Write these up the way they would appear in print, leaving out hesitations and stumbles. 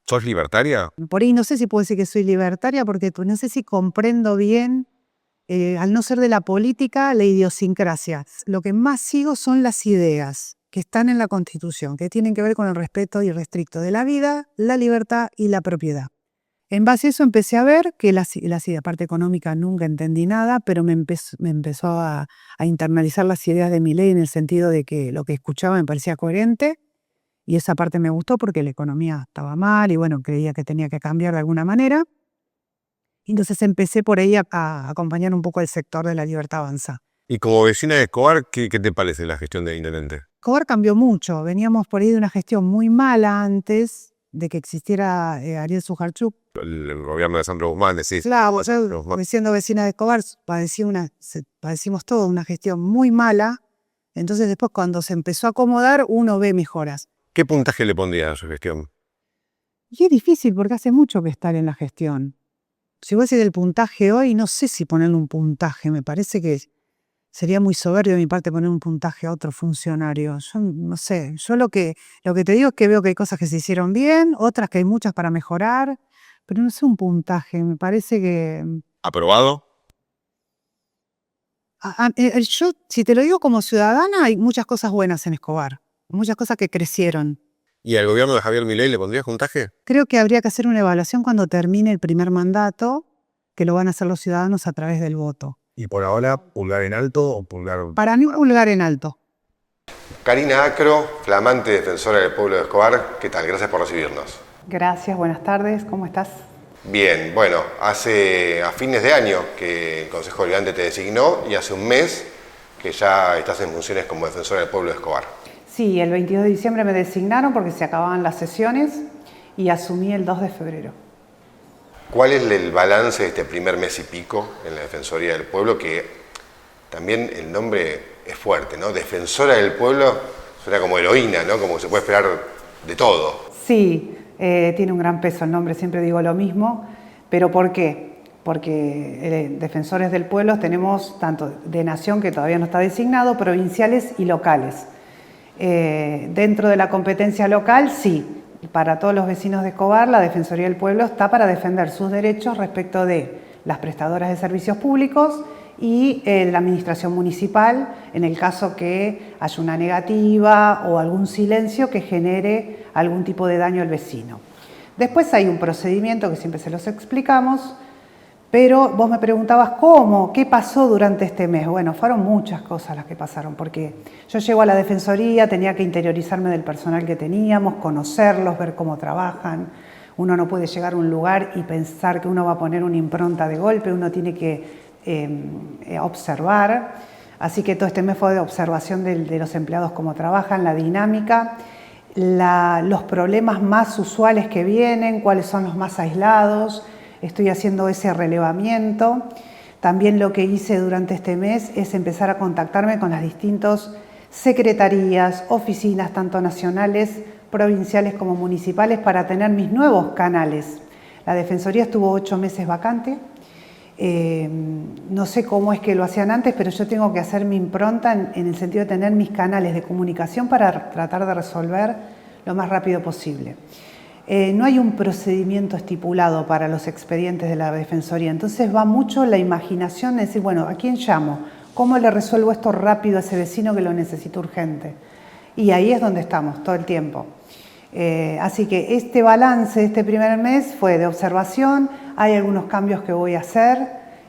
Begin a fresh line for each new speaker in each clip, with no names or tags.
¿Sos libertaria?
Por ahí no sé si puedo decir que soy libertaria porque no sé si comprendo bien, al no ser de la política, la idiosincrasia. Lo que más sigo son las ideas que están en la Constitución, que tienen que ver con el respeto irrestricto de la vida, la libertad y la propiedad. En base a eso empecé a ver que la parte económica nunca entendí nada, pero me empezó a internalizar las ideas de Milei en el sentido de que lo que escuchaba me parecía coherente. Y esa parte me gustó porque la economía estaba mal y bueno, creía que tenía que cambiar de alguna manera. Entonces empecé por ahí a acompañar un poco al sector de la Libertad Avanza.
Y como vecina de Escobar, ¿qué te parece la gestión del intendente?
Escobar cambió mucho. Veníamos por ahí de una gestión muy mala antes de que existiera Ariel Sujarchuk.
El gobierno de Sandro Guzmán, decís.
Claro, yo siendo vecina de Escobar padecimos todo una gestión muy mala. Entonces después cuando se empezó a acomodar uno ve mejoras.
¿Qué puntaje le pondría a su gestión?
Y es difícil porque hace mucho que estar en la gestión. Si vos decís del puntaje hoy, no sé si ponerle un puntaje. Me parece que sería muy soberbio de mi parte poner un puntaje a otro funcionario. Yo no sé. Yo lo que te digo es que veo que hay cosas que se hicieron bien, otras que hay muchas para mejorar, pero no sé un puntaje. Me parece que...
¿Aprobado?
Yo, si te lo digo como ciudadana, hay muchas cosas buenas en Escobar. Muchas cosas que crecieron.
¿Y al gobierno de Javier Milei le pondrías puntaje?
Creo que habría que hacer una evaluación cuando termine el primer mandato, que lo van a hacer los ciudadanos a través del voto.
¿Y por ahora, pulgar en alto o pulgar...?
Para mí, pulgar en alto.
Karina Acro, flamante defensora del pueblo de Escobar, ¿qué tal? Gracias por recibirnos.
Gracias, buenas tardes, ¿cómo estás?
Bien, bueno, a fines de año que el Consejo Deliberante te designó y hace un mes que ya estás en funciones como defensora del pueblo de Escobar.
Sí, el 22 de diciembre me designaron porque se acababan las sesiones y asumí el 2 de febrero.
¿Cuál es el balance de este primer mes y pico en la Defensoría del Pueblo? Que también el nombre es fuerte, ¿no? Defensora del Pueblo suena como heroína, ¿no? Como se puede esperar de todo.
Sí, tiene un gran peso el nombre, siempre digo lo mismo. ¿Pero por qué? Porque defensores del pueblo tenemos tanto de nación, que todavía no está designado, provinciales y locales. Dentro de la competencia local, sí. Para todos los vecinos de Escobar, la Defensoría del Pueblo está para defender sus derechos respecto de las prestadoras de servicios públicos y la administración municipal, en el caso que haya una negativa o algún silencio que genere algún tipo de daño al vecino. Después hay un procedimiento que siempre se los explicamos, pero vos me preguntabas cómo, qué pasó durante este mes. Bueno, fueron muchas cosas las que pasaron, porque yo llego a la Defensoría, tenía que interiorizarme del personal que teníamos, conocerlos, ver cómo trabajan. Uno no puede llegar a un lugar y pensar que uno va a poner una impronta de golpe, uno tiene que observar. Así que todo este mes fue de observación de los empleados, cómo trabajan, la dinámica, los problemas más usuales que vienen, cuáles son los más aislados. Estoy haciendo ese relevamiento. También lo que hice durante este mes es empezar a contactarme con las distintas secretarías, oficinas, tanto nacionales, provinciales como municipales, para tener mis nuevos canales. La Defensoría estuvo 8 meses vacante. No sé cómo es que lo hacían antes, pero yo tengo que hacer mi impronta en el sentido de tener mis canales de comunicación para tratar de resolver lo más rápido posible. No hay un procedimiento estipulado para los expedientes de la Defensoría, entonces va mucho la imaginación de decir, bueno, ¿a quién llamo? ¿Cómo le resuelvo esto rápido a ese vecino que lo necesita urgente? Y ahí es donde estamos, todo el tiempo. Así que este balance de este primer mes fue de observación. Hay algunos cambios que voy a hacer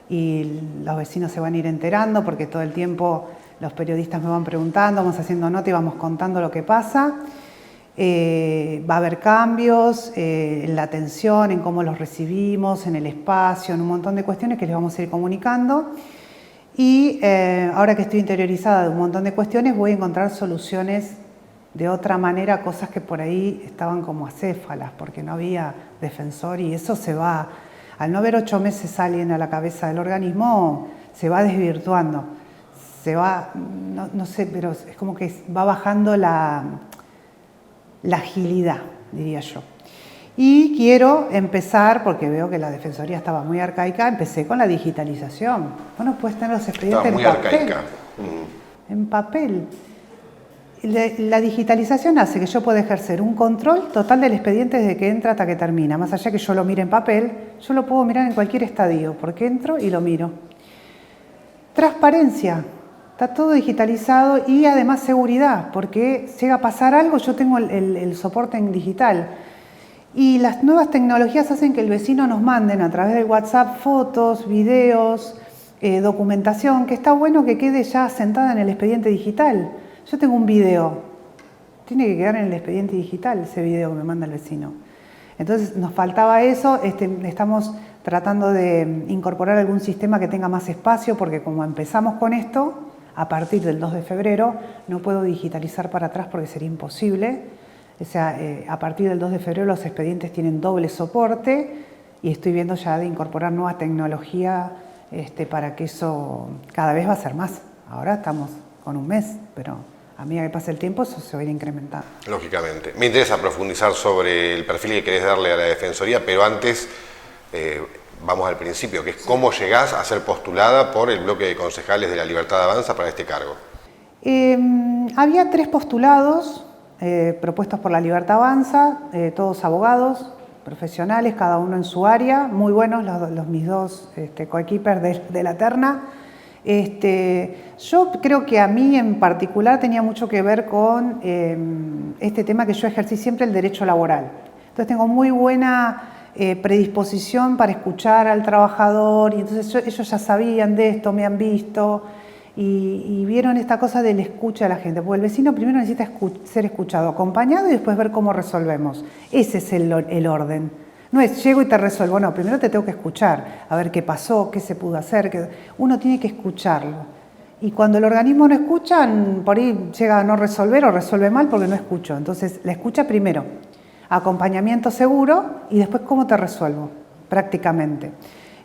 y los vecinos se van a ir enterando porque todo el tiempo los periodistas me van preguntando, vamos haciendo nota y vamos contando lo que pasa. Va a haber cambios en la atención, en cómo los recibimos, en el espacio, en un montón de cuestiones que les vamos a ir comunicando. Y ahora que estoy interiorizada de un montón de cuestiones, voy a encontrar soluciones de otra manera, cosas que por ahí estaban como acéfalas, porque no había defensor y eso se va, al no haber 8 meses alguien a la cabeza del organismo, se va desvirtuando. Se va, no sé, pero es como que va bajando la agilidad, diría yo. Y quiero empezar, porque veo que la Defensoría estaba muy arcaica, empecé con la digitalización. Bueno, puedes tener los expedientes en papel.
Estaba muy arcaica.
En papel. La digitalización hace que yo pueda ejercer un control total del expediente desde que entra hasta que termina. Más allá que yo lo mire en papel, yo lo puedo mirar en cualquier estadio, porque entro y lo miro. Transparencia, está todo digitalizado y además seguridad, porque llega a pasar algo, yo tengo el soporte en digital. Y las nuevas tecnologías hacen que el vecino nos manden a través del WhatsApp fotos, videos, documentación, que está bueno que quede ya sentada en el expediente digital. Yo tengo un video, tiene que quedar en el expediente digital ese video que me manda el vecino. Entonces nos faltaba eso, estamos tratando de incorporar algún sistema que tenga más espacio, porque como empezamos con esto, a partir del 2 de febrero, no puedo digitalizar para atrás porque sería imposible. O sea, a partir del 2 de febrero los expedientes tienen doble soporte y estoy viendo ya de incorporar nueva tecnología para que eso cada vez va a ser más. Ahora estamos con un mes, pero a medida que pase el tiempo eso se va a ir incrementando.
Lógicamente. Me interesa profundizar sobre el perfil que querés darle a la Defensoría, pero antes vamos al principio, que es cómo llegás a ser postulada por el bloque de concejales de La Libertad Avanza para este cargo.
Había 3 postulados propuestos por La Libertad Avanza, todos abogados, profesionales, cada uno en su área, muy buenos mis dos coequippers de la terna. Yo creo que a mí en particular tenía mucho que ver con este tema que yo ejercí siempre, el derecho laboral. Entonces tengo muy buena predisposición para escuchar al trabajador y entonces ellos ya sabían de esto, me han visto y vieron esta cosa del escucha a la gente, porque el vecino primero necesita ser escuchado, acompañado y después ver cómo resolvemos. Ese es el orden. No es llego y te resuelvo, no, primero te tengo que escuchar, a ver qué pasó, qué se pudo hacer, uno tiene que escucharlo. Y cuando el organismo no escucha, por ahí llega a no resolver o resuelve mal porque no escucho. Entonces, la escucha primero, acompañamiento seguro y después cómo te resuelvo, prácticamente.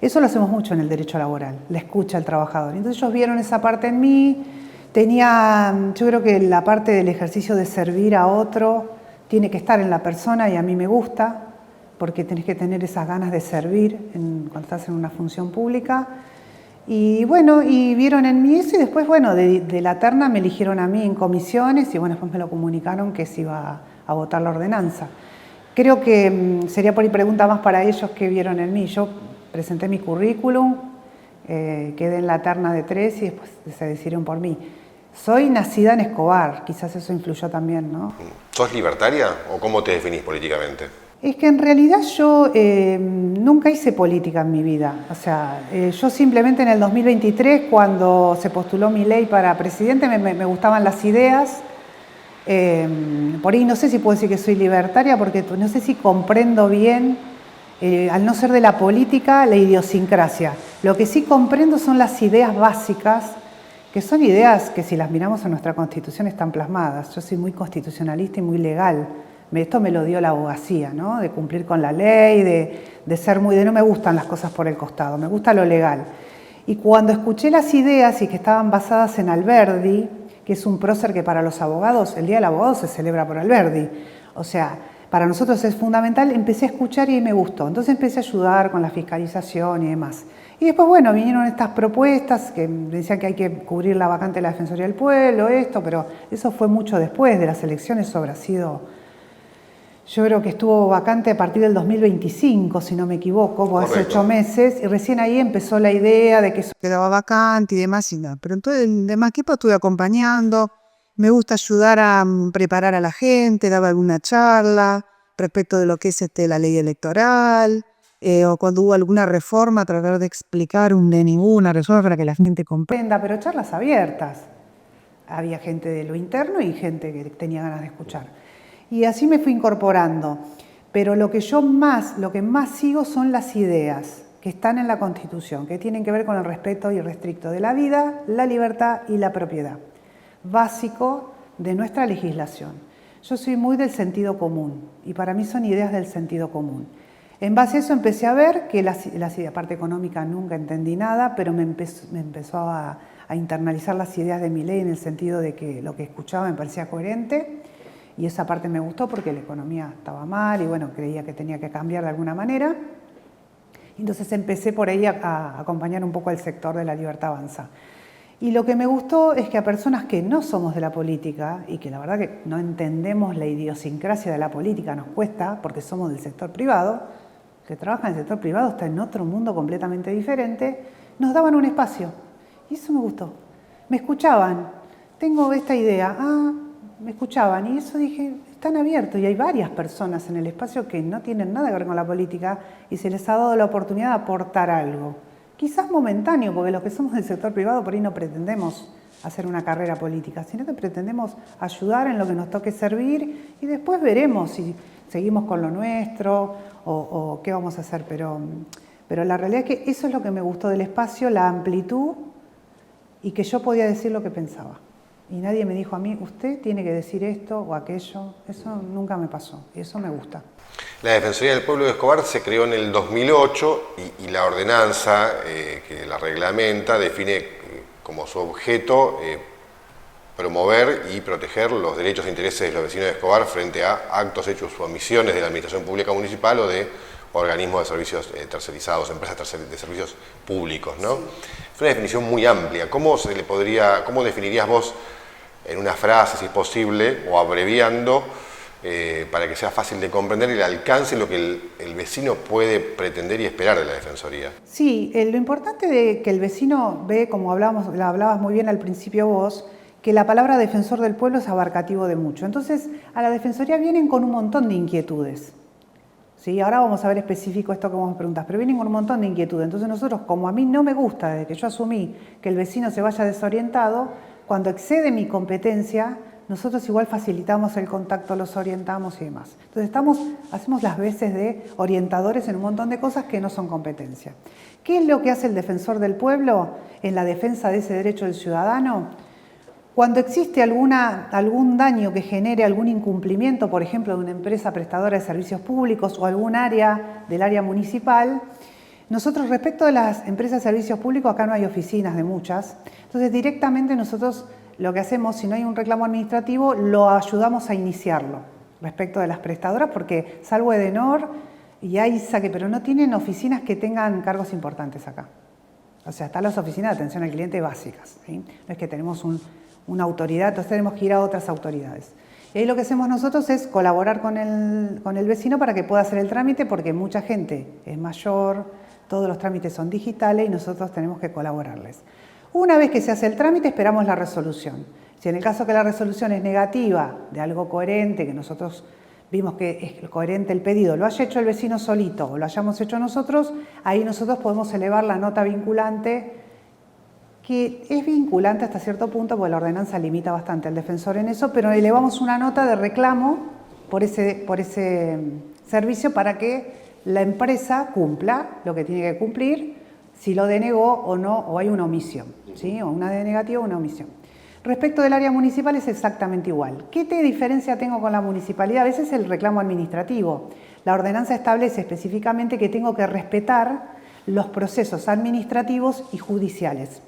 Eso lo hacemos mucho en el derecho laboral, la escucha al trabajador. Entonces ellos vieron esa parte en mí, yo creo que la parte del ejercicio de servir a otro tiene que estar en la persona y a mí me gusta, porque tenés que tener esas ganas de servir cuando estás en una función pública. Y bueno, y vieron en mí eso y después, bueno, de la terna me eligieron a mí en comisiones y bueno, después me lo comunicaron que se iba a votar la ordenanza. Creo que sería por ahí pregunta más para ellos que vieron en mí. Yo presenté mi currículum, quedé en la terna de 3 y después se decidieron por mí. Soy nacida en Escobar, quizás eso influyó también, ¿no?
¿Sos libertaria o cómo te definís políticamente?
Es que en realidad yo nunca hice política en mi vida. O sea, yo simplemente en el 2023, cuando se postuló Milei para presidente, me gustaban las ideas. Por ahí no sé si puedo decir que soy libertaria, porque no sé si comprendo bien, al no ser de la política, la idiosincrasia. Lo que sí comprendo son las ideas básicas, que son ideas que si las miramos en nuestra Constitución están plasmadas. Yo soy muy constitucionalista y muy legal. Esto me lo dio la abogacía, ¿no? De cumplir con la ley, de ser no me gustan las cosas por el costado, me gusta lo legal. Y cuando escuché las ideas y que estaban basadas en Alberdi, que es un prócer que para los abogados, el Día del Abogado se celebra por Alberdi, o sea, para nosotros es fundamental, empecé a escuchar y me gustó. Entonces empecé a ayudar con la fiscalización y demás. Y después, bueno, vinieron estas propuestas que decían que hay que cubrir la vacante de la Defensoría del Pueblo, pero eso fue mucho después de las elecciones, eso habrá sido... Yo creo que estuvo vacante a partir del 2025, si no me equivoco, o hace 8 meses, y recién ahí empezó la idea de que eso
quedaba vacante y demás y nada. Pero entonces, de más tiempo estuve acompañando, me gusta ayudar a preparar a la gente, daba alguna charla respecto de lo que es la ley electoral, o cuando hubo alguna reforma, tratar de explicar ninguna reforma para que la gente comprenda.
pero charlas abiertas. Había gente de lo interno y gente que tenía ganas de escuchar. Y así me fui incorporando. Pero lo que más sigo son las ideas que están en la Constitución, que tienen que ver con el respeto irrestricto de la vida, la libertad y la propiedad. Básico de nuestra legislación. Yo soy muy del sentido común y para mí son ideas del sentido común. En base a eso empecé a ver que la parte económica nunca entendí nada, pero me empezó a internalizar las ideas de Milei en el sentido de que lo que escuchaba me parecía coherente. Y esa parte me gustó porque la economía estaba mal y bueno, creía que tenía que cambiar de alguna manera. Entonces empecé por ahí a acompañar un poco al sector de La Libertad Avanza. Y lo que me gustó es que a personas que no somos de la política y que la verdad que no entendemos la idiosincrasia de la política, nos cuesta porque somos del sector privado, que trabaja en el sector privado está en otro mundo completamente diferente, nos daban un espacio. Y eso me gustó. Me escuchaban. Tengo esta idea. Me escuchaban. Y eso dije, están abiertos. Y hay varias personas en el espacio que no tienen nada que ver con la política y se les ha dado la oportunidad de aportar algo. Quizás momentáneo, porque los que somos del sector privado por ahí no pretendemos hacer una carrera política, sino que pretendemos ayudar en lo que nos toque servir y después veremos si seguimos con lo nuestro o qué vamos a hacer. Pero la realidad es que eso es lo que me gustó del espacio, la amplitud y que yo podía decir lo que pensaba. Y nadie me dijo a mí, usted tiene que decir esto o aquello. Eso nunca me pasó y eso me gusta.
La Defensoría del Pueblo de Escobar se creó en el 2008 y la ordenanza que la reglamenta define como su objeto promover y proteger los derechos e intereses de los vecinos de Escobar frente a actos, hechos o omisiones de la Administración Pública Municipal o de organismos de servicios tercerizados, empresas de servicios públicos, ¿no? Sí. Es una definición muy amplia. ¿Cómo definirías vos en una frase, si es posible, o abreviando, para que sea fácil de comprender el alcance, lo que el vecino puede pretender y esperar de la Defensoría?
Sí, lo importante de que el vecino ve, como hablabas muy bien al principio vos, que la palabra defensor del pueblo es abarcativo de mucho. Entonces, a la Defensoría vienen con un montón de inquietudes. ¿Sí? Ahora vamos a ver específico esto que vos me preguntás, pero vienen con un montón de inquietudes. Entonces nosotros, como a mí no me gusta, desde que yo asumí que el vecino se vaya desorientado, cuando excede mi competencia, nosotros igual facilitamos el contacto, los orientamos y demás. Entonces hacemos las veces de orientadores en un montón de cosas que no son competencia. ¿Qué es lo que hace el defensor del pueblo en la defensa de ese derecho del ciudadano? Cuando existe algún daño que genere algún incumplimiento, por ejemplo, de una empresa prestadora de servicios públicos o algún área del área municipal, nosotros respecto de las empresas de servicios públicos, acá no hay oficinas de muchas, entonces directamente nosotros lo que hacemos, si no hay un reclamo administrativo, lo ayudamos a iniciarlo respecto de las prestadoras, porque salvo Edenor y AISA, pero no tienen oficinas que tengan cargos importantes acá. O sea, están las oficinas de atención al cliente básicas, ¿sí? No es que tenemos una autoridad, entonces tenemos que ir a otras autoridades. Y ahí lo que hacemos nosotros es colaborar con el vecino para que pueda hacer el trámite, porque mucha gente es mayor, todos los trámites son digitales y nosotros tenemos que colaborarles. Una vez que se hace el trámite, esperamos la resolución. Si en el caso que la resolución es negativa, de algo coherente, que nosotros vimos que es coherente el pedido, lo haya hecho el vecino solito o lo hayamos hecho nosotros, ahí nosotros podemos elevar la nota vinculante, que es vinculante hasta cierto punto, porque la ordenanza limita bastante al defensor en eso, pero elevamos una nota de reclamo por ese servicio para que la empresa cumpla lo que tiene que cumplir, si lo denegó o no, o hay una omisión, ¿sí? O una denegativa o una omisión. Respecto del área municipal es exactamente igual. ¿Qué diferencia tengo con la municipalidad? A veces el reclamo administrativo. La ordenanza establece específicamente que tengo que respetar los procesos administrativos y judiciales.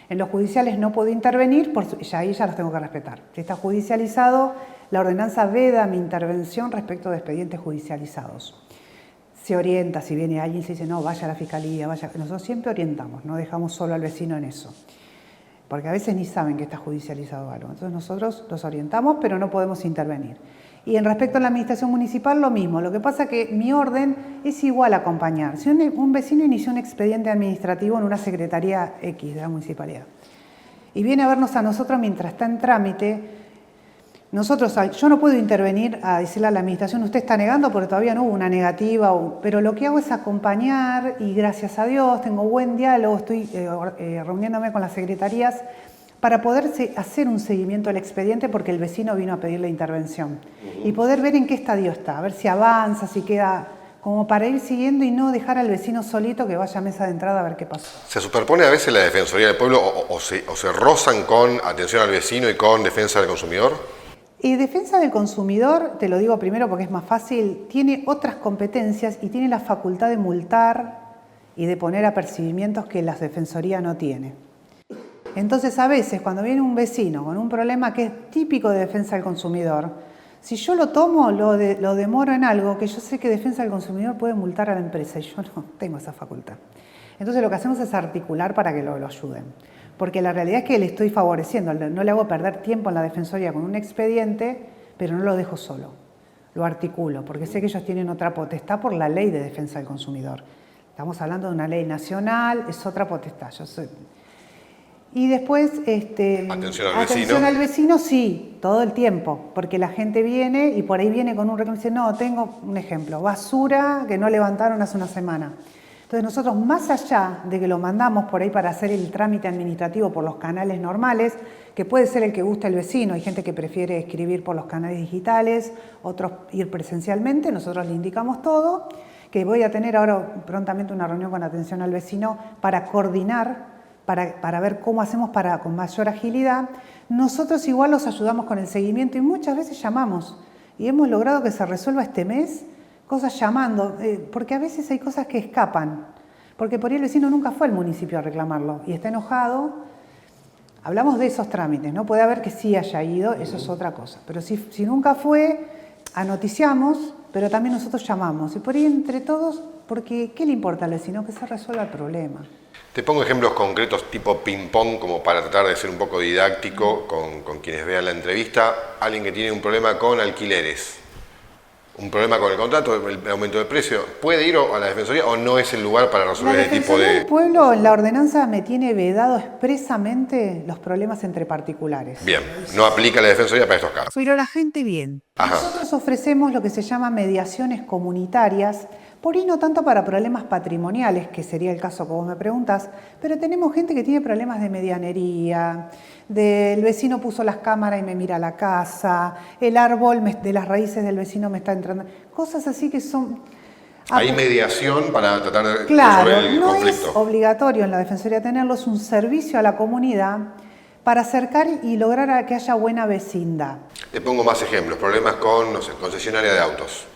En los judiciales no puedo intervenir, ahí ya los tengo que respetar. Si está judicializado, la ordenanza veda mi intervención respecto de expedientes judicializados. Se orienta, si viene alguien y se dice, no, vaya a la fiscalía, vaya. Nosotros siempre orientamos, no dejamos solo al vecino en eso. Porque a veces ni saben que está judicializado algo. Entonces nosotros los orientamos, pero no podemos intervenir. Y en respecto a la administración municipal, lo mismo. Lo que pasa es que mi orden es igual a acompañar. Si un vecino inició un expediente administrativo en una secretaría X de la municipalidad y viene a vernos a nosotros mientras está en trámite, yo no puedo intervenir a decirle a la administración, usted está negando porque todavía no hubo una negativa, pero lo que hago es acompañar y gracias a Dios tengo buen diálogo, estoy reuniéndome con las secretarías para poder hacer un seguimiento del expediente porque el vecino vino a pedir la intervención y poder ver en qué estadio está, a ver si avanza, si queda, como para ir siguiendo y no dejar al vecino solito que vaya a mesa de entrada a ver qué pasó.
¿Se superpone a veces la Defensoría del Pueblo o se rozan con atención al vecino y con defensa del consumidor?
Y defensa del consumidor, te lo digo primero porque es más fácil, tiene otras competencias y tiene la facultad de multar y de poner apercibimientos que la Defensoría no tiene. Entonces, a veces, cuando viene un vecino con un problema que es típico de defensa del consumidor, si yo lo tomo, lo demoro en algo que yo sé que defensa del consumidor puede multar a la empresa y yo no tengo esa facultad. Entonces, lo que hacemos es articular para que lo ayuden. porque la realidad es que le estoy favoreciendo, no le hago perder tiempo en la Defensoría con un expediente, pero no lo dejo solo, lo articulo, porque sé que ellos tienen otra potestad por la Ley de Defensa del Consumidor. Estamos hablando de una ley nacional, es otra potestad. Y después, atención al vecino, sí, todo el tiempo, porque la gente viene y por ahí viene con un reclamo y dice, no, tengo un ejemplo, basura que no levantaron hace una semana. Entonces nosotros, más allá de que lo mandamos por ahí para hacer el trámite administrativo por los canales normales, que puede ser el que gusta el vecino, hay gente que prefiere escribir por los canales digitales, otros ir presencialmente, nosotros le indicamos todo, que voy a tener ahora prontamente una reunión con atención al vecino para coordinar, para ver cómo hacemos con mayor agilidad. Nosotros igual los ayudamos con el seguimiento y muchas veces llamamos y hemos logrado que se resuelva este mes cosas llamando, porque a veces hay cosas que escapan, porque por ahí el vecino nunca fue al municipio a reclamarlo y está enojado. Hablamos de esos trámites, ¿no? Puede haber que sí haya ido, eso es otra cosa, pero si nunca fue, anoticiamos, pero también nosotros llamamos y por ahí entre todos, porque ¿qué le importa al vecino? Que se resuelva el problema.
Te pongo ejemplos concretos tipo ping-pong como para tratar de ser un poco didáctico con quienes vean la entrevista. Alguien que tiene un problema con alquileres, un problema con el contrato, el aumento de precio, ¿puede ir a la Defensoría o no es el lugar para resolver este tipo de...?
La Defensoría del Pueblo, en la ordenanza me tiene vedado expresamente los problemas entre particulares.
Bien, no aplica la Defensoría para estos casos.
Pero la gente bien.
Ajá.
Nosotros ofrecemos lo que se llama mediaciones comunitarias, por ahí no tanto para problemas patrimoniales, que sería el caso que vos me preguntás, pero tenemos gente que tiene problemas de medianería, el vecino puso las cámaras y me mira la casa, el árbol de las raíces del vecino me está entrando, cosas así que son...
Hay mediación para tratar de
resolver
el conflicto.
No es obligatorio en la Defensoría tenerlo, es un servicio a la comunidad para acercar y lograr que haya buena vecindad.
Te pongo más ejemplos, problemas con, no sé, concesionaria de autos.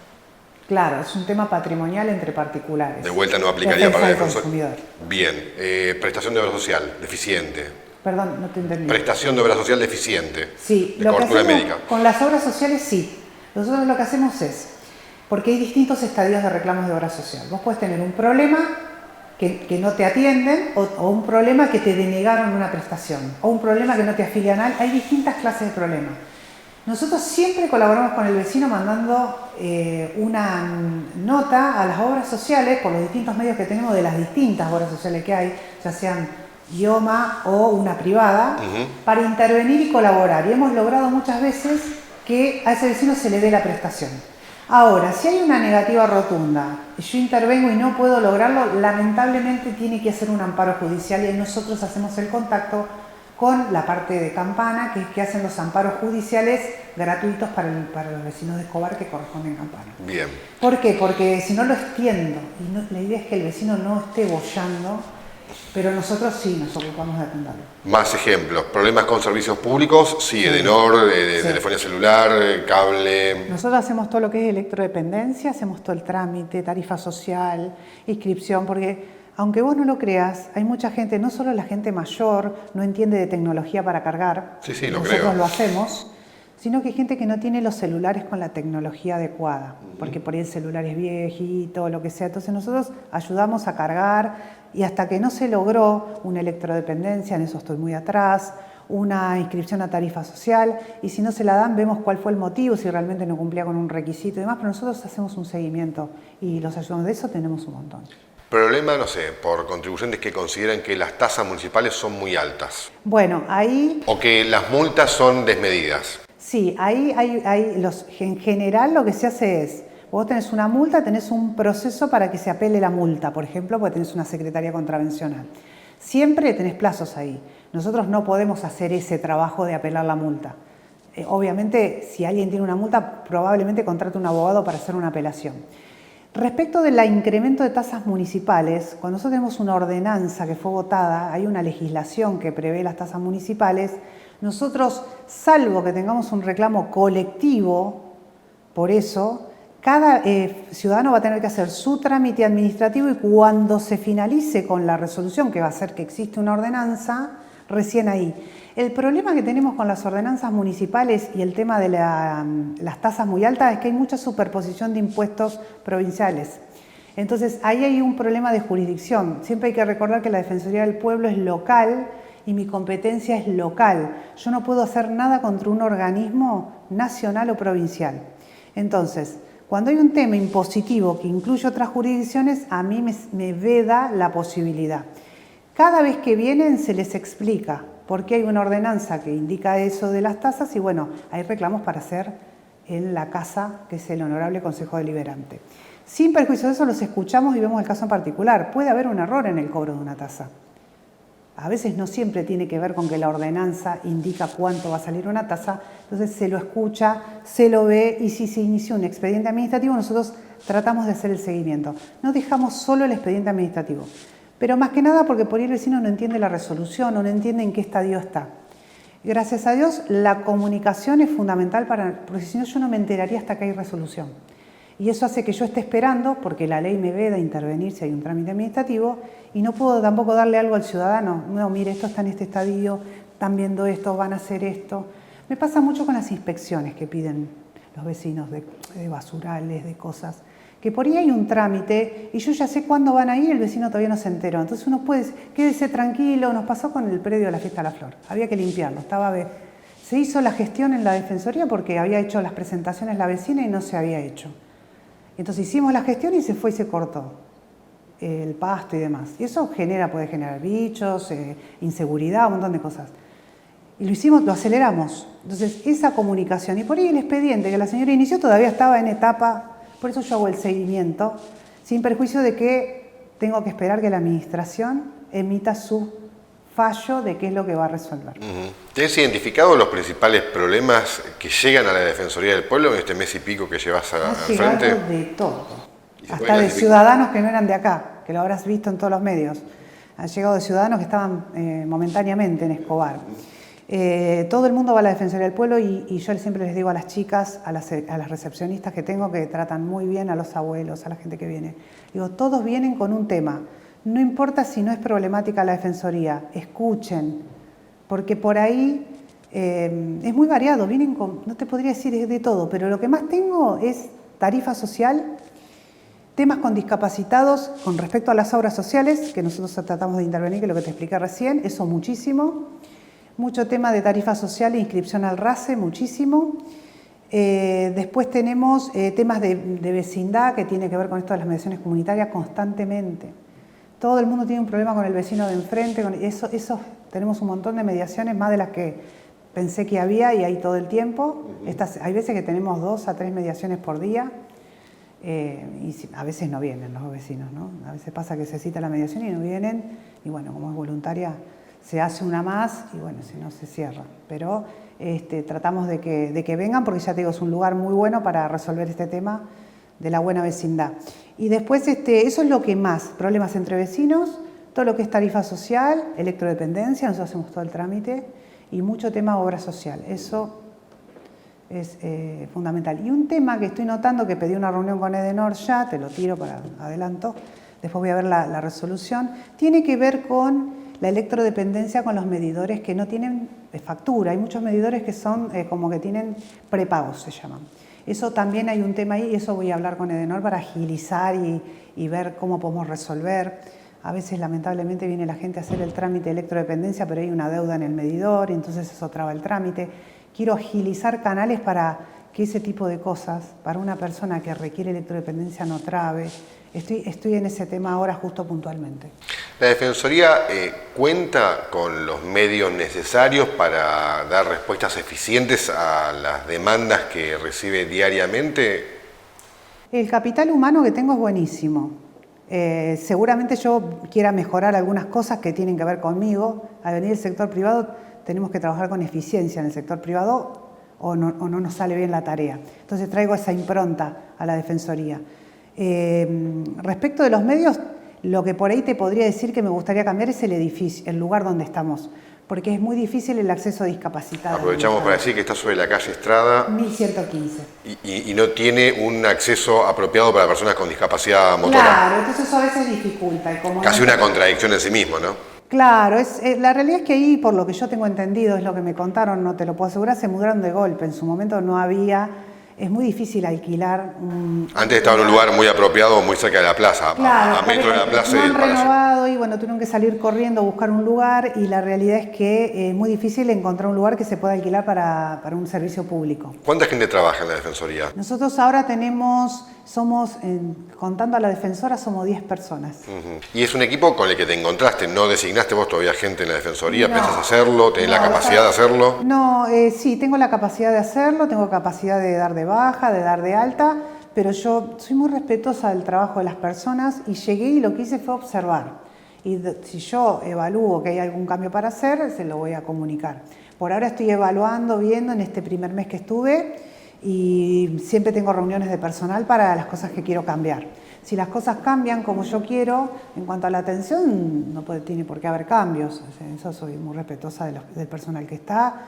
Claro, es un tema patrimonial entre particulares.
De vuelta no aplicaría para el
consumidor.
Bien, prestación de obra social, deficiente.
Perdón, no te entendí.
Prestación de obra social deficiente.
Sí,
de
lo que
cobertura
hacemos
médica.
Con las obras sociales sí. Nosotros lo que hacemos es, porque hay distintos estadios de reclamos de obra social. Vos podés tener un problema que no te atienden o un problema que te denegaron una prestación o un problema que no te afilian a. Hay distintas clases de problemas. Nosotros siempre colaboramos con el vecino mandando una nota a las obras sociales por los distintos medios que tenemos de las distintas obras sociales que hay, ya sean IOMA o una privada, para intervenir y colaborar. Y hemos logrado muchas veces que a ese vecino se le dé la prestación. Ahora, si hay una negativa rotunda y yo intervengo y no puedo lograrlo, lamentablemente tiene que hacer un amparo judicial y ahí nosotros hacemos el contacto con la parte de Campana, que es que hacen los amparos judiciales gratuitos para los vecinos de Escobar que corresponden a Campana.
Bien.
¿Por qué? Porque si no lo extiendo, y la idea es que el vecino no esté boyando, pero nosotros sí nos ocupamos de atenderlo.
Más ejemplos, problemas con servicios públicos, sí, Edenor,
Sí.
telefonía celular, cable...
Nosotros hacemos todo lo que es electrodependencia, hacemos todo el trámite, tarifa social, inscripción, porque... Aunque vos no lo creas, hay mucha gente, no solo la gente mayor, no entiende de tecnología para cargar,
Sí, lo
nosotros
creo.
lo hacemos, sino que hay gente que no tiene los celulares con la tecnología adecuada, porque por ahí el celular es viejito, lo que sea. Entonces nosotros ayudamos a cargar y hasta que no se logró una electrodependencia, en eso estoy muy atrás, una inscripción a tarifa social, y si no se la dan vemos cuál fue el motivo, si realmente no cumplía con un requisito y demás, pero nosotros hacemos un seguimiento y los ayudamos. De eso tenemos un montón.
Problema, no sé, por contribuyentes que consideran que las tasas municipales son muy altas.
Bueno, ahí...
O que las multas son desmedidas.
Sí, ahí en general lo que se hace es, vos tenés una multa, tenés un proceso para que se apele la multa, por ejemplo, porque tenés una secretaría contravencional. Siempre tenés plazos ahí. Nosotros no podemos hacer ese trabajo de apelar la multa. Obviamente, si alguien tiene una multa, probablemente contrate un abogado para hacer una apelación. Respecto del incremento de tasas municipales, cuando nosotros tenemos una ordenanza que fue votada, hay una legislación que prevé las tasas municipales, nosotros, salvo que tengamos un reclamo colectivo, por eso, cada ciudadano va a tener que hacer su trámite administrativo y cuando se finalice con la resolución, que va a ser que existe una ordenanza, recién ahí. El problema que tenemos con las ordenanzas municipales y el tema de las tasas muy altas es que hay mucha superposición de impuestos provinciales. Entonces, ahí hay un problema de jurisdicción. Siempre hay que recordar que la Defensoría del Pueblo es local y mi competencia es local. Yo no puedo hacer nada contra un organismo nacional o provincial. Entonces, cuando hay un tema impositivo que incluye otras jurisdicciones, a mí me veda la posibilidad. Cada vez que vienen se les explica por qué hay una ordenanza que indica eso de las tasas y bueno, hay reclamos para hacer en la casa, que es el Honorable Consejo Deliberante. Sin perjuicio de eso, los escuchamos y vemos el caso en particular. Puede haber un error en el cobro de una tasa. A veces no siempre tiene que ver con que la ordenanza indica cuánto va a salir una tasa, entonces se lo escucha, se lo ve y si se inicia un expediente administrativo, nosotros tratamos de hacer el seguimiento. No dejamos solo el expediente administrativo, pero más que nada porque por ahí el vecino no entiende la resolución o no entiende en qué estadio está. Gracias a Dios, la comunicación es fundamental porque si no yo no me enteraría hasta que hay resolución. Y eso hace que yo esté esperando, porque la ley me veda intervenir si hay un trámite administrativo, y no puedo tampoco darle algo al ciudadano. No, mire, esto está en este estadio, están viendo esto, van a hacer esto. Me pasa mucho con las inspecciones que piden los vecinos de basurales, de cosas, que por ahí hay un trámite y yo ya sé cuándo van a ir, el vecino todavía no se enteró. Entonces uno puede decir, quédese tranquilo, nos pasó con el predio de la Fiesta de la Flor, había que limpiarlo, se hizo la gestión en la Defensoría porque había hecho las presentaciones la vecina y no se había hecho. Entonces hicimos la gestión y se fue y se cortó el pasto y demás. Y eso puede generar bichos, inseguridad, un montón de cosas. Y lo hicimos, lo aceleramos. Entonces esa comunicación, y por ahí el expediente que la señora inició todavía estaba en etapa, por eso yo hago el seguimiento, sin perjuicio de que tengo que esperar que la administración emita su fallo de qué es lo que va a resolver.
¿Tienes identificado los principales problemas que llegan a la Defensoría del Pueblo en este mes y pico que llevas al frente?
De todo, hasta de ciudadanos que no eran de acá, que lo habrás visto en todos los medios. Han llegado de ciudadanos que estaban momentáneamente en Escobar. Todo el mundo va a la Defensoría del Pueblo y yo siempre les digo a las chicas, a las recepcionistas que tengo, que tratan muy bien a los abuelos, a la gente que viene. Digo, todos vienen con un tema. No importa si no es problemática la Defensoría, escuchen, porque por ahí es muy variado, vienen con, no te podría decir de todo, pero lo que más tengo es tarifa social, temas con discapacitados con respecto a las obras sociales, que nosotros tratamos de intervenir, que es lo que te expliqué recién, eso muchísimo. Mucho tema de tarifa social e inscripción al RACE, muchísimo. Después tenemos temas de vecindad, que tiene que ver con esto de las mediaciones comunitarias constantemente. Todo el mundo tiene un problema con el vecino de enfrente, eso tenemos un montón de mediaciones, más de las que pensé que había y hay todo el tiempo. Hay veces que tenemos 2 a 3 mediaciones por día y a veces no vienen los vecinos, ¿no? A veces pasa que se cita la mediación y no vienen y bueno, como es voluntaria se hace una más y bueno, si no se cierra. Pero tratamos de que vengan porque ya te digo, es un lugar muy bueno para resolver este tema de la buena vecindad. Y después eso es lo que más, problemas entre vecinos, todo lo que es tarifa social, electrodependencia, nosotros hacemos todo el trámite, y mucho tema obra social, eso es fundamental. Y un tema que estoy notando, que pedí una reunión con Edenor ya, te lo tiro para adelanto, después voy a ver la resolución, tiene que ver con la electrodependencia con los medidores que no tienen factura. Hay muchos medidores que son como que tienen prepagos, se llaman. Eso también hay un tema ahí y eso voy a hablar con Edenor para agilizar y ver cómo podemos resolver. A veces lamentablemente viene la gente a hacer el trámite de electrodependencia, pero hay una deuda en el medidor y entonces eso traba el trámite. Quiero agilizar canales para que ese tipo de cosas, para una persona que requiere electrodependencia, no trabe. Estoy en ese tema ahora justo puntualmente.
¿La Defensoría cuenta con los medios necesarios para dar respuestas eficientes a las demandas que recibe diariamente?
El capital humano que tengo es buenísimo. Seguramente yo quiera mejorar algunas cosas que tienen que ver conmigo. Al venir del sector privado tenemos que trabajar con eficiencia en el sector privado o no nos sale bien la tarea. Entonces traigo esa impronta a la Defensoría. Respecto de los medios, lo que por ahí te podría decir que me gustaría cambiar es el edificio, el lugar donde estamos, porque es muy difícil el acceso a discapacitados.
Aprovechamos para decir que está sobre la calle Estrada
1115.
Y no tiene un acceso apropiado para personas con discapacidad motora.
Claro, entonces eso a veces dificulta.
Casi una contradicción en sí mismo, ¿no?
Claro, la realidad es que ahí, por lo que yo tengo entendido, es lo que me contaron, no te lo puedo asegurar, se mudaron de golpe. En su momento no había es muy difícil alquilar un...
Antes estaba en un lugar muy apropiado, muy cerca de la plaza,
Claro,
a metro de la plaza.
no
y
han
el palacio.
renovado y bueno, tuvieron que salir corriendo a buscar un lugar y la realidad es que es muy difícil encontrar un lugar que se pueda alquilar para un servicio público.
¿Cuánta gente trabaja en la Defensoría?
Nosotros ahora contando a la defensora, somos 10 personas.
Y es un equipo con el que te encontraste, no designaste vos todavía gente en la Defensoría,
No.
¿pensás hacerlo? ¿Tenés la capacidad de hacerlo?
No, sí, tengo la capacidad de hacerlo, tengo capacidad de dar de baja, de dar de alta, pero yo soy muy respetuosa del trabajo de las personas y llegué y lo que hice fue observar. Y si yo evalúo que hay algún cambio para hacer, se lo voy a comunicar. Por ahora estoy evaluando, viendo en este primer mes que estuve y siempre tengo reuniones de personal para las cosas que quiero cambiar. Si las cosas cambian como yo quiero, en cuanto a la atención, no tiene por qué haber cambios. O sea, eso soy muy respetuosa del personal que está,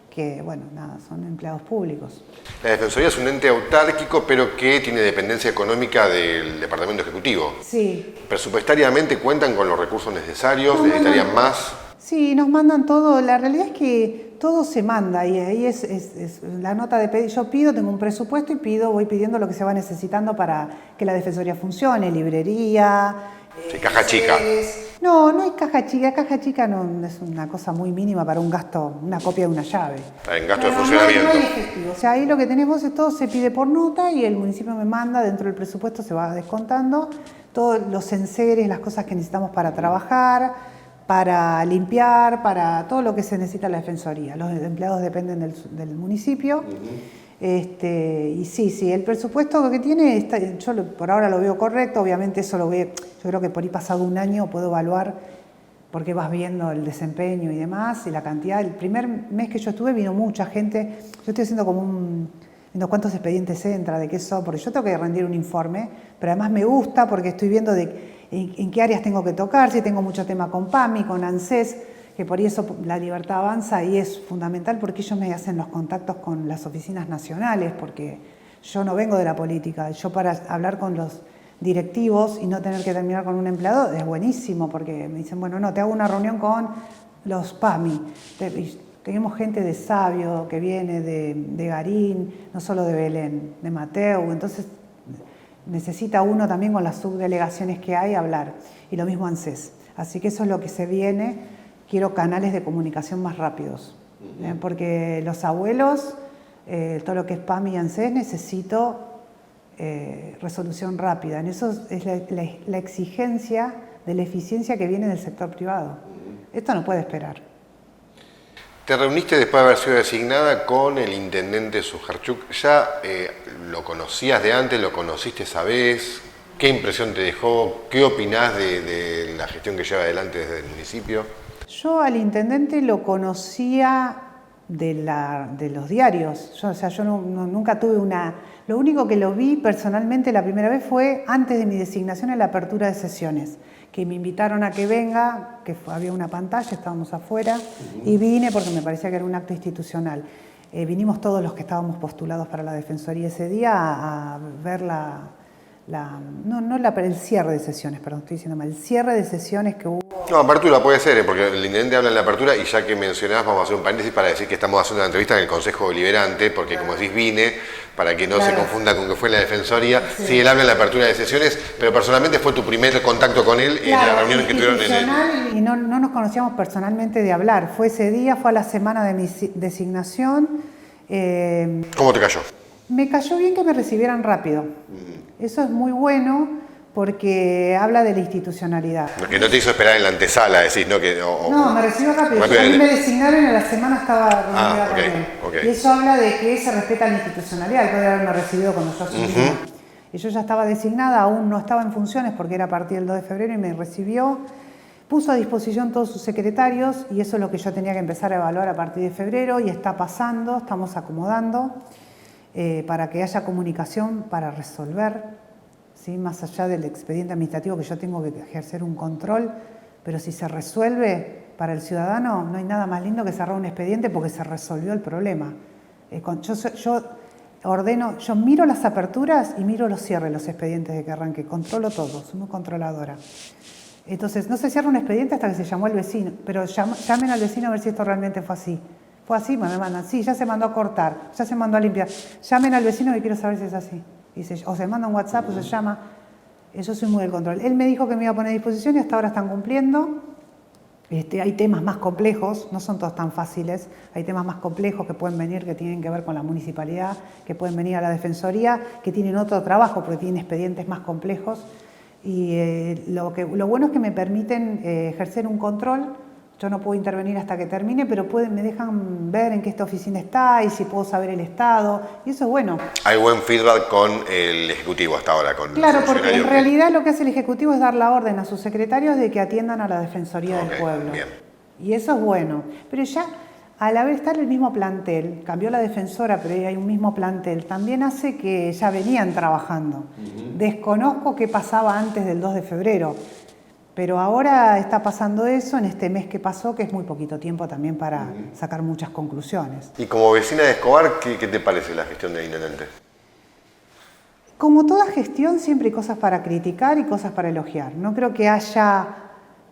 que, bueno, nada, son empleados públicos.
La Defensoría es un ente autárquico, pero que tiene dependencia económica del Departamento Ejecutivo.
Sí.
¿Presupuestariamente cuentan con los recursos necesarios? ¿Necesitarían más?
Sí, nos mandan todo. La realidad es que todo se manda y ahí es la nota de pedir. Yo pido, tengo un presupuesto y voy pidiendo lo que se va necesitando para que la Defensoría funcione, librería.
Sí, caja chica.
No, no hay caja chica. Caja chica no es una cosa muy mínima para un gasto, una copia de una llave.
En gasto de
No,
funcionamiento.
no hay efectivo. O sea, ahí lo que tenemos es todo se pide por nota y el municipio me manda, dentro del presupuesto se va descontando todos los enseres, las cosas que necesitamos para trabajar, para limpiar, para todo lo que se necesita la Defensoría. Los empleados dependen del municipio. Y sí, el presupuesto que tiene, yo por ahora lo veo correcto, obviamente eso yo creo que por ahí pasado un año puedo evaluar porque vas viendo el desempeño y demás, y la cantidad. El primer mes que yo estuve vino mucha gente, yo estoy haciendo como viendo cuántos expedientes entra, de qué son, porque yo tengo que rendir un informe, pero además me gusta porque estoy viendo en qué áreas tengo que tocar, si tengo mucho tema con PAMI, con ANSES, que por eso la Libertad Avanza y es fundamental porque ellos me hacen los contactos con las oficinas nacionales, porque yo no vengo de la política, yo para hablar con los directivos y no tener que terminar con un empleado es buenísimo, porque me dicen, bueno, no, te hago una reunión con los PAMI, tenemos gente de Sabio que viene de Garín, no solo de Belén, de Mateu, entonces necesita uno también con las subdelegaciones que hay hablar, y lo mismo ANSES. Así que eso es lo que se viene, quiero canales de comunicación más rápidos, porque los abuelos, todo lo que es PAMI y ANSES, necesito resolución rápida. En eso es la exigencia de la eficiencia que viene del sector privado. Esto no puede esperar.
Te reuniste después de haber sido designada con el intendente Sujarchuk. ¿Ya lo conocías de antes? ¿Lo conociste esa vez? ¿Qué impresión te dejó? ¿Qué opinás de la gestión que lleva adelante desde el municipio?
Yo al intendente lo conocía de los diarios. Yo nunca tuve Lo único que lo vi personalmente la primera vez fue antes de mi designación en la apertura de sesiones, que me invitaron a que venga, había una pantalla, estábamos afuera, y vine porque me parecía que era un acto institucional. Vinimos todos los que estábamos postulados para la Defensoría ese día a ver el cierre de sesiones, perdón, estoy diciendo mal, el cierre de sesiones que hubo.
No, apertura puede ser, porque el intendente habla en la apertura y ya que mencionás, vamos a hacer un paréntesis para decir que estamos haciendo una entrevista en el Consejo Deliberante, porque como decís, vine para que no se confunda con que fue en la Defensoría. Sí, él habla en la apertura de sesiones, pero personalmente fue tu primer contacto con él en la reunión que tuvieron en el...
Y no nos conocíamos personalmente de hablar. Fue ese día, fue a la semana de mi designación.
¿Cómo te cayó?
Me cayó bien que me recibieran rápido. Eso es muy bueno porque habla de la institucionalidad.
Que no te hizo esperar en la antesala, decís, ¿no?
No, me recibió rápido. A mí me designaron y a la semana estaba reunida con él.
Okay.
Y eso habla de que se respeta la institucionalidad, después de haberme recibido cuando yo asumí. Y yo ya estaba designada, aún no estaba en funciones porque era a partir del 2 de febrero y me recibió. Puso a disposición todos sus secretarios y eso es lo que yo tenía que empezar a evaluar a partir de febrero y está pasando, estamos acomodando para que haya comunicación para resolver. ¿Sí? Más allá del expediente administrativo que yo tengo que ejercer un control, pero si se resuelve para el ciudadano, no hay nada más lindo que cerrar un expediente porque se resolvió el problema. Yo ordeno, yo miro las aperturas y miro los cierres, los expedientes de que arranque, controlo todo, soy muy controladora. Entonces, no se cierra un expediente hasta que se llamó al vecino, pero llamen al vecino a ver si esto realmente fue así. Fue así, me mandan, sí, ya se mandó a cortar, ya se mandó a limpiar. Llamen al vecino que quiero saber si es así. O se manda un WhatsApp o se llama. Yo soy muy del control. Él me dijo que me iba a poner a disposición y hasta ahora están cumpliendo. Hay temas más complejos, no son todos tan fáciles, hay temas más complejos que pueden venir, que tienen que ver con la municipalidad, que pueden venir a la Defensoría, que tienen otro trabajo porque tienen expedientes más complejos. Y lo bueno es que me permiten ejercer un control. Yo no puedo intervenir hasta que termine, pero me dejan ver en qué esta oficina está y si puedo saber el estado, y eso es bueno.
Hay buen feedback con el Ejecutivo hasta ahora.
Claro, porque en realidad lo que hace el Ejecutivo es dar la orden a sus secretarios de que atiendan a la Defensoría del Pueblo.
Bien.
Y eso es bueno. Pero ya, al haber estar el mismo plantel, cambió la defensora, pero hay un mismo plantel, también hace que ya venían trabajando. Desconozco qué pasaba antes del 2 de febrero. Pero ahora está pasando eso en este mes que pasó, que es muy poquito tiempo también para sacar muchas conclusiones.
Y como vecina de Escobar, ¿qué te parece la gestión del intendente?
Como toda gestión, siempre hay cosas para criticar y cosas para elogiar. No creo que haya...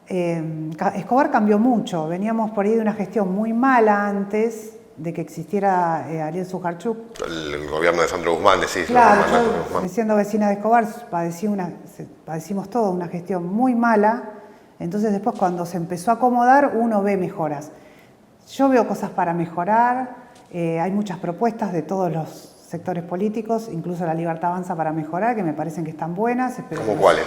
Escobar cambió mucho. Veníamos por ahí de una gestión muy mala antes de que existiera Ariel Sujarchuk.
El gobierno de Sandro Guzmán, decís.
Claro, yo, siendo vecina de Escobar, padecimos todo una gestión muy mala. Entonces después cuando se empezó a acomodar, uno ve mejoras. Yo veo cosas para mejorar, hay muchas propuestas de todos los sectores políticos, incluso la Libertad Avanza para mejorar, que me parecen que están buenas.
¿Cómo cuáles?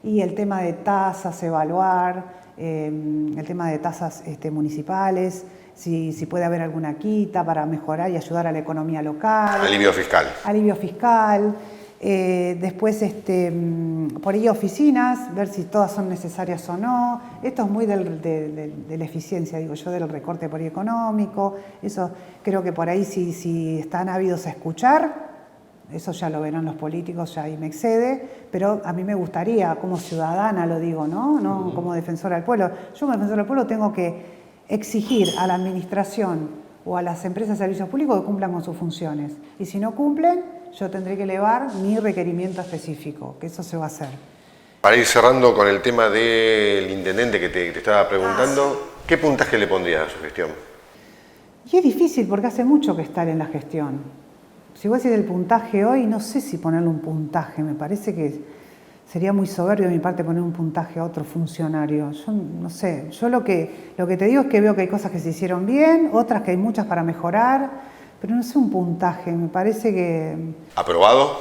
Y el tema de tasas, evaluar, el tema de tasas municipales, si puede haber alguna quita para mejorar y ayudar a la economía local.
Alivio fiscal.
Alivio fiscal. Después, por ahí oficinas, ver si todas son necesarias o no. Esto es muy de la eficiencia, digo yo, del recorte por ahí económico. Eso creo que por ahí si están ávidos a escuchar, eso ya lo verán los políticos, ya ahí me excede, pero a mí me gustaría, como ciudadana lo digo, ¿no? Como defensora del pueblo. Yo como defensora del pueblo tengo que exigir a la administración o a las empresas de servicios públicos que cumplan con sus funciones. Y si no cumplen, yo tendré que elevar mi requerimiento específico, que eso se va a hacer.
Para ir cerrando con el tema del intendente que te estaba preguntando, ¿qué puntaje le pondrías a su gestión?
Y es difícil porque hace mucho que estar en la gestión. Si vos decís el puntaje hoy, no sé si ponerle un puntaje, me parece que sería muy soberbio de mi parte poner un puntaje a otro funcionario. Yo no sé, yo lo que te digo es que veo que hay cosas que se hicieron bien, otras que hay muchas para mejorar, pero no sé un puntaje, me parece que...
¿Aprobado?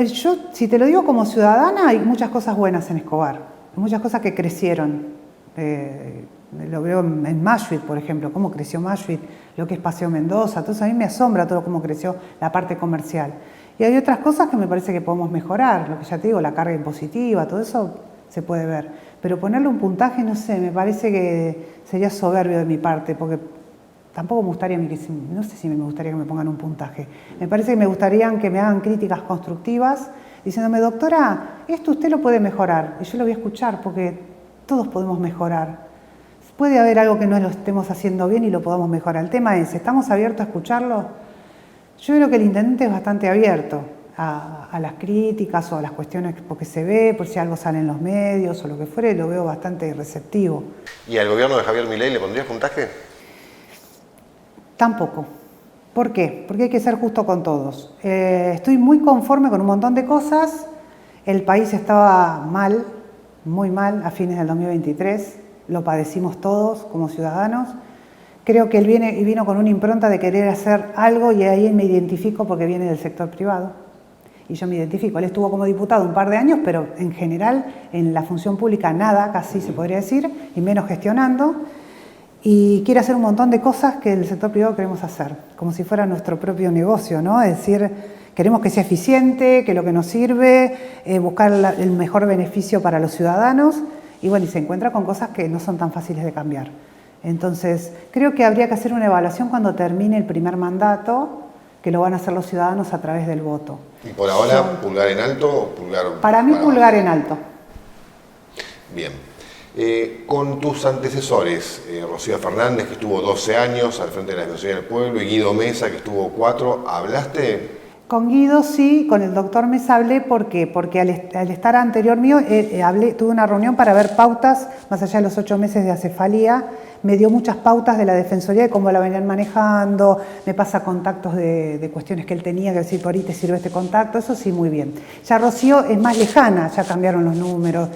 Yo, si te lo digo como ciudadana, hay muchas cosas buenas en Escobar, hay muchas cosas que crecieron. Lo veo en Mashuit, por ejemplo, cómo creció Mashuit, lo que es Paseo Mendoza, entonces a mí me asombra todo cómo creció la parte comercial. Y hay otras cosas que me parece que podemos mejorar, lo que ya te digo, la carga impositiva, todo eso se puede ver. Pero ponerle un puntaje, no sé, me parece que sería soberbio de mi parte, porque tampoco me gustaría, no sé si me gustaría que me pongan un puntaje. Me parece que me gustaría que me hagan críticas constructivas, diciéndome, doctora, esto usted lo puede mejorar. Y yo lo voy a escuchar, porque todos podemos mejorar. Puede haber algo que no lo estemos haciendo bien y lo podamos mejorar. El tema es, ¿estamos abiertos a escucharlo? Yo creo que el intendente es bastante abierto a las críticas o a las cuestiones porque se ve, por si algo sale en los medios o lo que fuere, lo veo bastante receptivo.
¿Y al gobierno de Javier Milei le pondrías puntaje?
Tampoco. ¿Por qué? Porque hay que ser justo con todos. Estoy muy conforme con un montón de cosas. El país estaba mal, muy mal, a fines del 2023. Lo padecimos todos como ciudadanos. Creo que él vino con una impronta de querer hacer algo y ahí me identifico porque viene del sector privado. Y yo me identifico. Él estuvo como diputado un par de años, pero en general en la función pública nada, casi se podría decir, y menos gestionando. Y quiere hacer un montón de cosas que el sector privado queremos hacer, como si fuera nuestro propio negocio, ¿no? Es decir, queremos que sea eficiente, que lo que nos sirve, buscar el mejor beneficio para los ciudadanos. Y bueno, y se encuentra con cosas que no son tan fáciles de cambiar. Entonces, creo que habría que hacer una evaluación cuando termine el primer mandato, que lo van a hacer los ciudadanos a través del voto.
¿Y por ahora pulgar en alto o pulgar
para mí pulgar en alto.
Bien. Con tus antecesores, Rocío Fernández, que estuvo 12 años al frente de la Defensoría del Pueblo, y Guido Mesa, que estuvo 4, ¿hablaste?
Con Guido sí, con el doctor Mesa hablé, ¿por qué? Porque al estar anterior mío, tuve una reunión para ver pautas, más allá de los 8 meses de acefalía, me dio muchas pautas de la Defensoría de cómo la venían manejando, me pasa contactos de cuestiones que él tenía, que decir, por ahí te sirve este contacto, eso sí, muy bien. Ya Rocío es más lejana, ya cambiaron los números,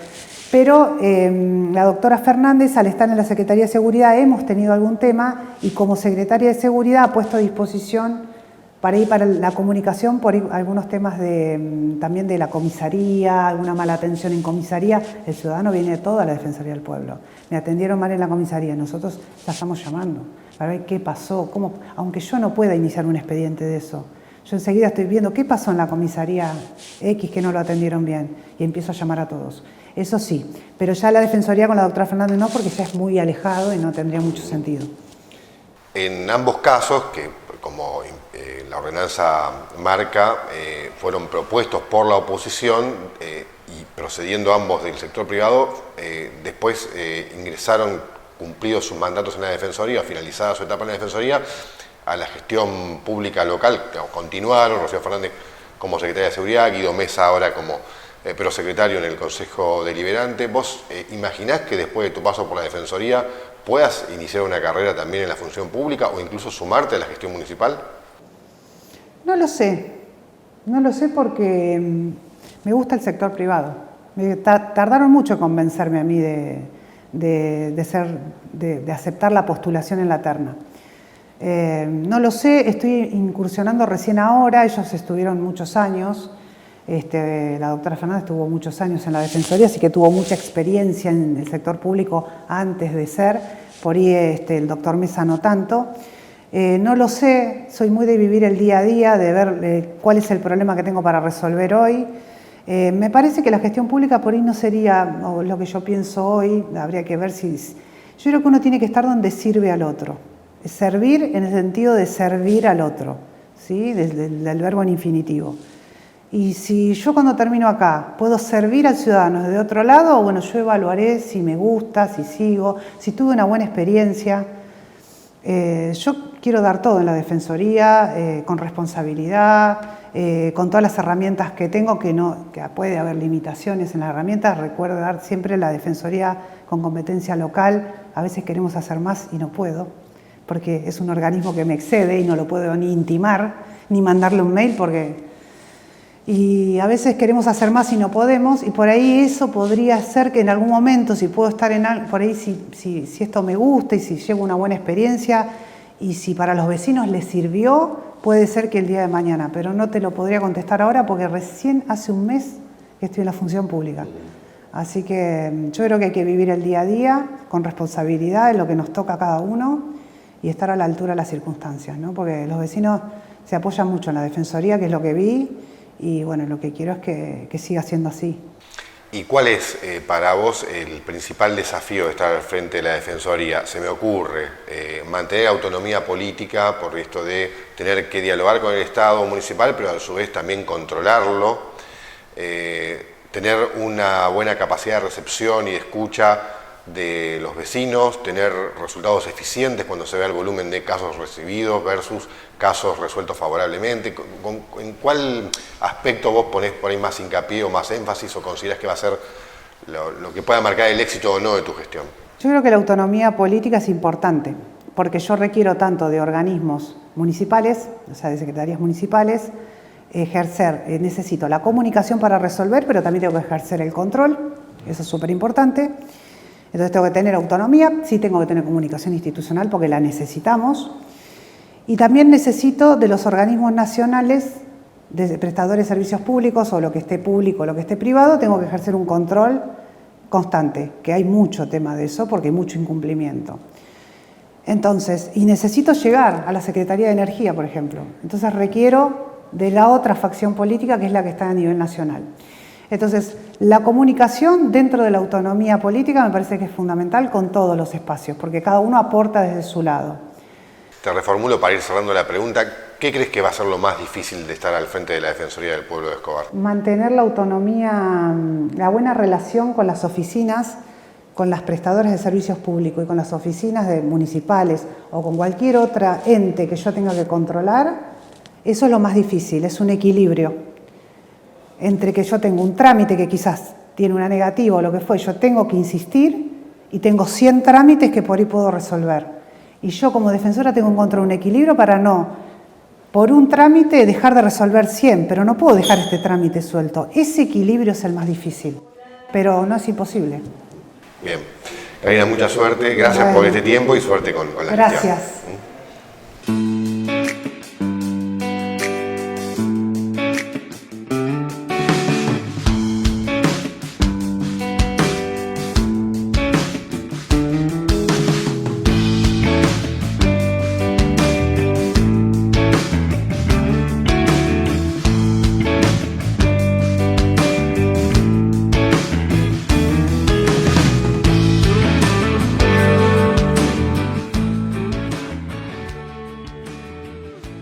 pero la doctora Fernández, al estar en la Secretaría de Seguridad, hemos tenido algún tema y como Secretaria de Seguridad ha puesto a disposición para ir para la comunicación por algunos temas también de la comisaría, alguna mala atención en comisaría. El ciudadano viene de toda la Defensoría del Pueblo. Me atendieron mal en la comisaría, nosotros la estamos llamando para ver qué pasó, cómo, aunque yo no pueda iniciar un expediente de eso. Yo enseguida estoy viendo qué pasó en la comisaría X que no lo atendieron bien y empiezo a llamar a todos. Eso sí, pero ya la Defensoría con la doctora Fernández no, porque ya es muy alejado y no tendría mucho sentido.
En ambos casos, que como la ordenanza marca, fueron propuestos por la oposición y procediendo ambos del sector privado, después ingresaron, cumplidos sus mandatos en la Defensoría, finalizada su etapa en la Defensoría, a la gestión pública local. Continuaron, Rocío Fernández como Secretaria de Seguridad, Guido Mesa ahora como prosecretario en el Consejo Deliberante. ¿Vos imaginás que después de tu paso por la Defensoría puedas iniciar una carrera también en la función pública o incluso sumarte a la gestión municipal?
No lo sé porque me gusta el sector privado. Tardaron mucho en convencerme a mí de aceptar la postulación en la terna. No lo sé, estoy incursionando recién ahora, ellos estuvieron muchos años, la doctora Fernández estuvo muchos años en la Defensoría, así que tuvo mucha experiencia en el sector público antes de ser, por ahí el doctor Mesa no tanto. No lo sé, soy muy de vivir el día a día, de ver cuál es el problema que tengo para resolver hoy. Me parece que la gestión pública por ahí no sería lo que yo pienso hoy, habría que ver si... Yo creo que uno tiene que estar donde sirve al otro. Servir en el sentido de servir al otro, ¿sí? Del verbo en infinitivo. Y si yo cuando termino acá puedo servir al ciudadano desde otro lado, bueno, yo evaluaré si me gusta, si sigo, si tuve una buena experiencia. Yo quiero dar todo en la Defensoría, con responsabilidad, con todas las herramientas que tengo, que puede haber limitaciones en las herramientas. Recuerdo dar siempre la Defensoría con competencia local. A veces queremos hacer más y no puedo, porque es un organismo que me excede y no lo puedo ni intimar, ni mandarle un mail, y a veces queremos hacer más y no podemos, y por ahí eso podría ser que en algún momento, si puedo estar por ahí, si esto me gusta y si llevo una buena experiencia y si para los vecinos les sirvió, puede ser que el día de mañana, pero no te lo podría contestar ahora porque recién hace un mes que estoy en la función pública. Así que yo creo que hay que vivir el día a día con responsabilidad en lo que nos toca a cada uno y estar a la altura de las circunstancias, ¿no? Porque los vecinos se apoyan mucho en la Defensoría, que es lo que vi, y bueno, lo que quiero es que siga siendo así.
¿Y cuál es para vos el principal desafío de estar al frente de la Defensoría? Se me ocurre mantener autonomía política por esto de tener que dialogar con el Estado municipal, pero a su vez también controlarlo, tener una buena capacidad de recepción y de escucha de los vecinos, tener resultados eficientes cuando se vea el volumen de casos recibidos versus casos resueltos favorablemente. ¿En cuál aspecto vos ponés por ahí más hincapié o más énfasis o considerás que va a ser lo que pueda marcar el éxito o no de tu gestión?
Yo creo que la autonomía política es importante, porque yo requiero tanto de organismos municipales, o sea, de secretarías municipales, necesito la comunicación para resolver, pero también tengo que ejercer el control, eso es súper importante. Entonces tengo que tener autonomía, sí tengo que tener comunicación institucional porque la necesitamos. Y también necesito de los organismos nacionales, de prestadores de servicios públicos o lo que esté público o lo que esté privado, tengo que ejercer un control constante, que hay mucho tema de eso porque hay mucho incumplimiento. Entonces, y necesito llegar a la Secretaría de Energía, por ejemplo. Entonces requiero de la otra facción política que es la que está a nivel nacional. Entonces, la comunicación dentro de la autonomía política me parece que es fundamental con todos los espacios, porque cada uno aporta desde su lado.
Te reformulo para ir cerrando la pregunta. ¿Qué crees que va a ser lo más difícil de estar al frente de la Defensoría del Pueblo de Escobar?
Mantener la autonomía, la buena relación con las oficinas, con las prestadoras de servicios públicos y con las oficinas municipales o con cualquier otra ente que yo tenga que controlar, Eso es lo más difícil, es un equilibrio entre que yo tengo un trámite que quizás tiene una negativa o lo que fue, yo tengo que insistir y tengo 100 trámites que por ahí puedo resolver. Y yo como defensora tengo que encontrar un equilibrio para no, por un trámite, dejar de resolver 100, pero no puedo dejar este trámite suelto. Ese equilibrio es el más difícil, pero no es imposible.
Bien. Karina, mucha suerte. Gracias por este tiempo y suerte con la gestión.
Gracias.